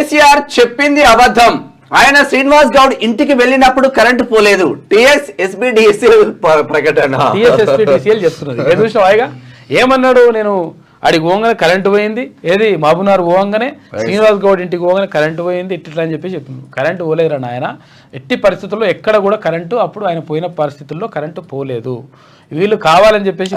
కేసీఆర్ చెప్పింది అబద్ధం. ఆయన శ్రీనివాస్ గౌడ్ ఇంటికి వెళ్ళినప్పుడు కరెంటు పోలేదు. టిఎస్ ఎస్పీడీసీఎల్ ప్రకటన. టిఎస్ ఎస్పీడీసీఎల్ చెప్తున్నది. ఏమన్నాడు? నేను అడిగి పోగానే కరెంటు పోయింది. ఏది మహబూబ్నగర్ పోగానే శ్రీనివాస్ గౌడ్ ఇంటికి పోగానే కరెంటు పోయింది ఇట్లా అని చెప్పి చెప్తున్నాను. కరెంటు పోలేదురా నాయన. ఎట్టి పరిస్థితుల్లో ఎక్కడ కూడా కరెంటు అప్పుడు ఆయన పోయిన పరిస్థితుల్లో కరెంటు పోలేదు. వీళ్ళు కావాలని చెప్పేసి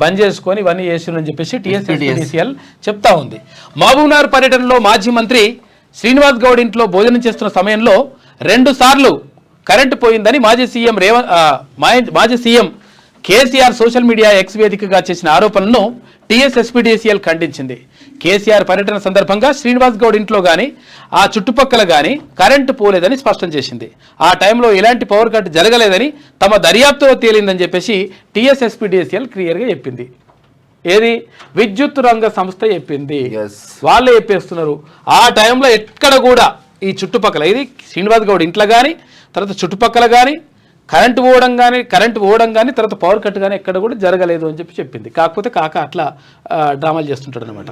బంద్ చేసుకొని ఇవన్నీ చేస్తున్నారని చెప్పేసి టీఎస్ఎస్పీడీసీఎల్ చెప్తా ఉంది. మహబూబ్నగర్ పర్యటనలో మాజీ మంత్రి శ్రీనివాస్ గౌడ్ ఇంట్లో భోజనం చేస్తున్న సమయంలో 2 సార్లు కరెంటు పోయిందని మాజీ CM KCR social media X వేదికగా చేసిన ఆరోపణలను టీఎస్ఎస్పీడీసీఎల్ ఖండించింది. కేసీఆర్ పర్యటన సందర్భంగా శ్రీనివాస్ గౌడ్ ఇంట్లో కానీ ఆ చుట్టుపక్కల కానీ కరెంటు పోలేదని స్పష్టం చేసింది. ఆ టైంలో ఎలాంటి పవర్ కట్ జరగలేదని తమ దర్యాప్తులో తేలిందని చెప్పేసి టీఎస్ఎస్పీడీసీఎల్ క్లియర్గా చెప్పింది. ఏది విద్యుత్ రంగ సంస్థ చెప్పింది. వాళ్ళే చెప్పేస్తున్నారు. ఆ టైంలో ఎక్కడ కూడా ఈ చుట్టుపక్కల ఇది శ్రీనివాస్ గౌడ్ ఇంట్లో కానీ తర్వాత చుట్టుపక్కల కానీ కరెంటు పోవడం కానీ తర్వాత పవర్ కట్ కానీ ఎక్కడ కూడా జరగలేదు అని చెప్పి చెప్పింది. కాకపోతే కాక అట్లా డ్రామాలు చేస్తుంటాడు అనమాట.